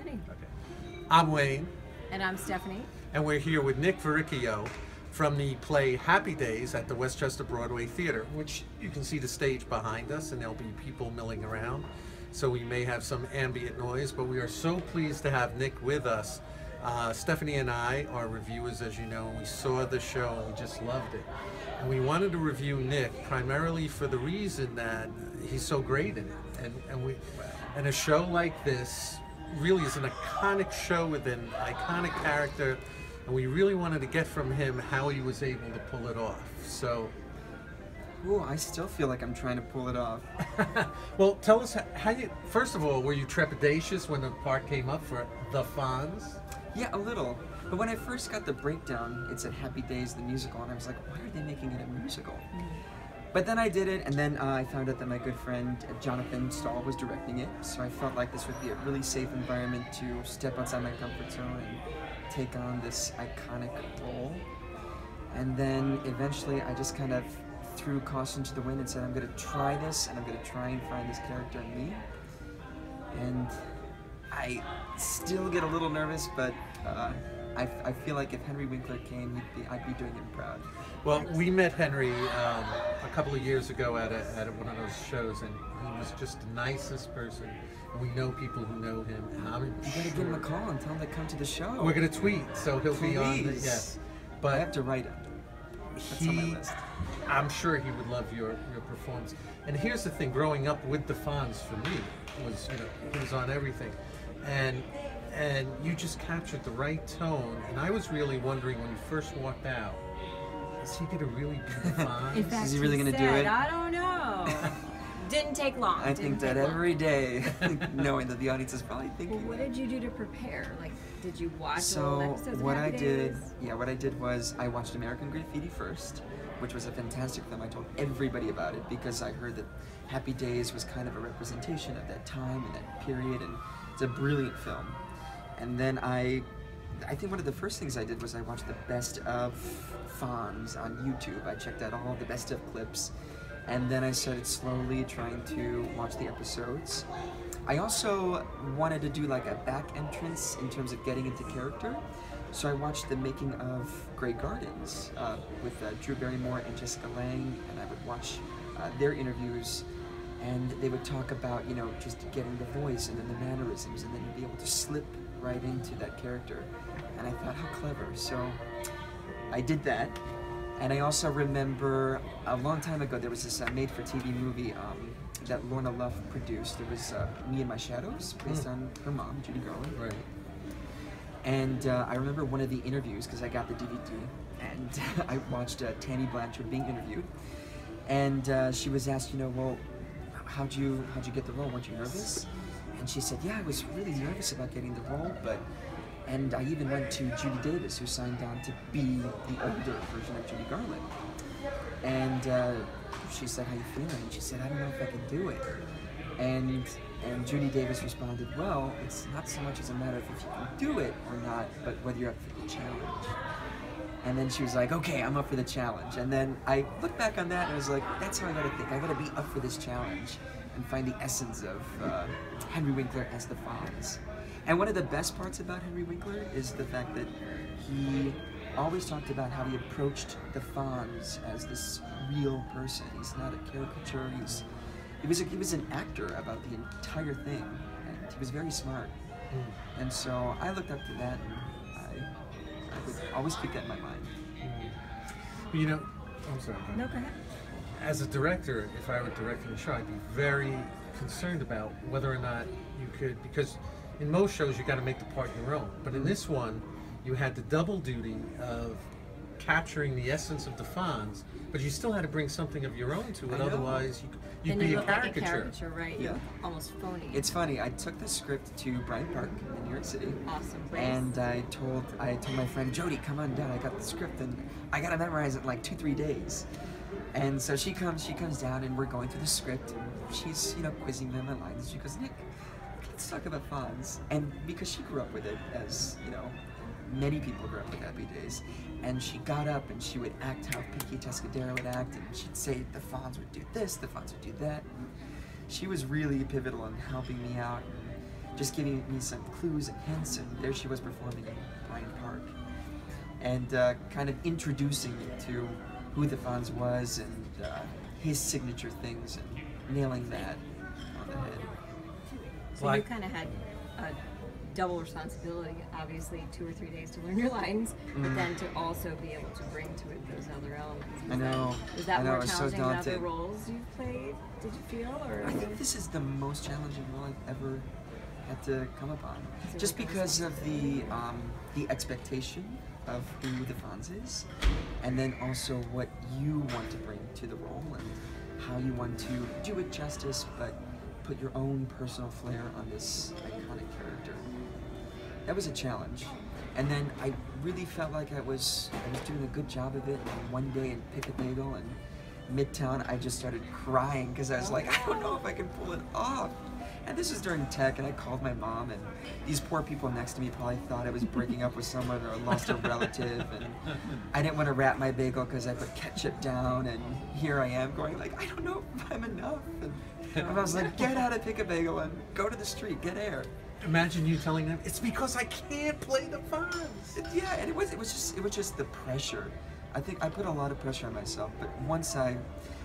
Betty. Okay. I'm Wayne. And I'm Stephanie. And we're here with Nick Varricchio from the play Happy Days at the Westchester Broadway Theatre, which you can see the stage behind us, and there'll be people milling around. So we may have some ambient noise, but we are so pleased to have Nick with us. Stephanie and I are reviewers, as you know. We saw the show and we just loved it. And we wanted to review Nick primarily for the reason that he's so great in it. And a show like this really is an iconic show with an iconic character, and we really wanted to get from him how he was able to pull it off. So, ooh, I still feel like I'm trying to pull it off. well, tell us how you. First of all, were you trepidatious when the part came up for the Fonz? Yeah, a little. But when I first got the breakdown, it said Happy Days, the musical, and I was like, why are they making it a musical? But then I did it, and then I found out that my good friend Jonathan Stahl was directing it, so I felt like this would be a really safe environment to step outside my comfort zone and take on this iconic role. And then eventually I just kind of threw caution to the wind and said, I'm going to try this, and I'm going to try and find this character in me. And I still get a little nervous, but I feel like if Henry Winkler came, I'd be doing him proud. Well, we met Henry a couple of years ago at one of those shows, and he was just the nicest person. And we know people who know him, and You gotta give him a call and tell him to come to the show. We're gonna tweet, so he'll be on. Yes, but I have to write it. That's on my list. I'm sure he would love your performance. And here's the thing: growing up with the Fonz for me was, he was on everything, and you just captured the right tone. And I was really wondering when you first walked out, is he gonna really be the Fonz? In fact, is he really gonna do it? I don't know. Didn't take long. I think that every day, knowing that the audience is probably thinking. Well, what did you do to prepare? Like, did you watch all So episodes of what Happy I did, Days? what I did was I watched American Graffiti first, which was a fantastic film. I told everybody about it because I heard that Happy Days was kind of a representation of that time and that period, and it's a brilliant film. And then I think one of the first things I did was I watched the best of Fonz on YouTube. I checked out all the best of clips, and then I started slowly trying to watch the episodes. I also wanted to do like a back entrance in terms of getting into character, so I watched the making of Grey Gardens with Drew Barrymore and Jessica Lange, and I would watch their interviews, and they would talk about, just getting the voice and then the mannerisms, and then you'd be able to slip right into that character. And I thought, how clever. So I did that. And I also remember a long time ago there was this made-for-TV movie that Lorna Luff produced. It was Me and My Shadows, based on her mom, Judy Garland. Right. And I remember one of the interviews, because I got the DVD, and I watched Tammy Blanchard being interviewed. And she was asked, well, how'd you get the role? Weren't you nervous? And she said, yeah, I was really nervous about getting the role, and I even went to Judy Davis, who signed on to be the older version of Judy Garland. And she said, how you feeling? And she said, I don't know if I can do it. And Judy Davis responded, well, it's not so much as a matter of if you can do it or not, but whether you're up for the challenge. And then she was like, okay, I'm up for the challenge. And then I looked back on that and I was like, that's how I gotta think. I gotta be up for this challenge and find the essence of Henry Winkler as the Fonz. And one of the best parts about Henry Winkler is the fact that he always talked about how he approached the Fonz as this real person. He's not a caricature. He was an actor about the entire thing, and he was very smart. And so I looked up to that, and I would always keep that in my mind. I'm sorry. No, go ahead. As a director, if I were directing a show, I'd be very concerned about whether or not you could, because in most shows you got to make the part your own, but in this one you had the double duty of capturing the essence of the Fonz, but you still had to bring something of your own to it, otherwise you'd be a caricature. Like a caricature, right? Yeah. Almost phony. It's funny, I took the script to Bryant Park in New York City. Awesome place. And I told my friend Jody, come on down, I got the script and I gotta memorize it in like 2-3 days. And so she comes down and we're going through the script, and she's, quizzing me on my lines. She goes, Nick, let's talk about Fonz. And because she grew up with it, as, many people grew up with Happy Days, and she got up and she would act how Pinky Tuscadero would act, and she'd say the Fonz would do this, the Fonz would do that. And she was really pivotal in helping me out. just giving me some clues and hints, and there she was performing in Bryant Park. And kind of introducing me to who the Fonz was and his signature things, and nailing that on the head. So you kind of had a double responsibility, obviously 2 or 3 days to learn your lines, but then to also be able to bring to it those other elements. I know. Was that more it's so challenging than other daunting. roles you've played? Did you feel, or? I think this is the most challenging role I've ever had to come upon, Is it just like a because of the expectation of who the Fonz is, and then also what you want to bring to the role and how you want to do it justice, but put your own personal flair on this iconic character. That was a challenge, and then I really felt like I was doing a good job of it. And one day in Pick a Bagel in Midtown, I just started crying because I was like, I don't know if I can pull it off. And this was during tech, and I called my mom, and these poor people next to me probably thought I was breaking up with someone or lost a relative, and I didn't want to wrap my bagel because I put ketchup down, and here I am going like, I don't know if I'm enough. And I was like, get out of Pick a Bagel and go to the street, get air. Imagine you telling them, it's because I can't play the Fonz. Yeah, and it was just the pressure. I think I put a lot of pressure on myself, but once I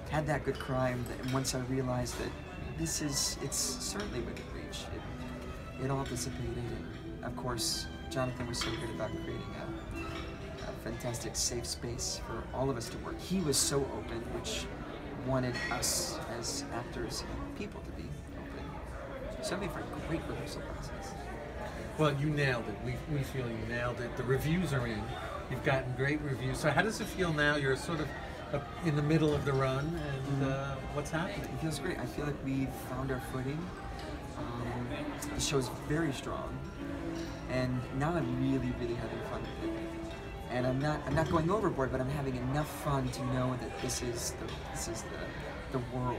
had that good cry, and once I realized that it's certainly within reach, it all dissipated, and of course, Jonathan was so good about creating a fantastic safe space for all of us to work. He was so open, which wanted us as actors and people to be open. So I made for a great rehearsal process. Well, you nailed it. We feel you nailed it. The reviews are in. You've gotten great reviews. So how does it feel now? You're sort of in the middle of the run, and what's happening? It feels great. I feel like we've found our footing. The show's very strong, and now I'm really, really having fun with it. And I'm not going overboard, but I'm having enough fun to know that this is the world.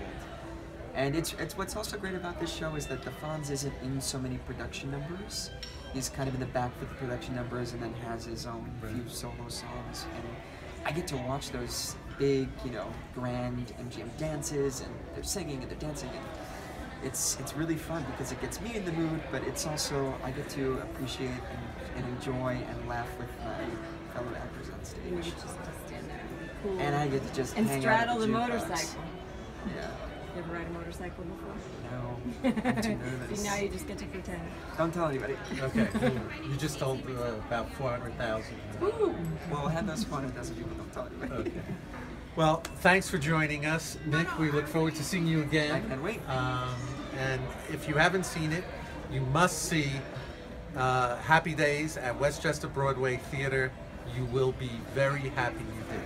And it's what's also great about this show is that the Fonz isn't in so many production numbers. He's kind of in the back for the production numbers, and then has his own few solo songs. And I get to watch those big, grand MGM dances, and they're singing and they're dancing, and it's really fun because it gets me in the mood, but it's also, I get to appreciate and enjoy and laugh with my fellow actors on stage. You just stand there and be cool. And I get to just and hang straddle out the at the jukebox. motorcycle. Yeah. You ever ride a motorcycle before? No, I'm too nervous. See, now you just get to pretend. Don't tell anybody. Okay, you just told about 400,000. Woo! Well, we'll have those 400,000 people. Don't tell anybody. Okay. Well, thanks for joining us, Nick. We look forward to seeing you again. I can't wait. And if you haven't seen it, you must see Happy Days at Westchester Broadway Theatre. You will be very happy you did.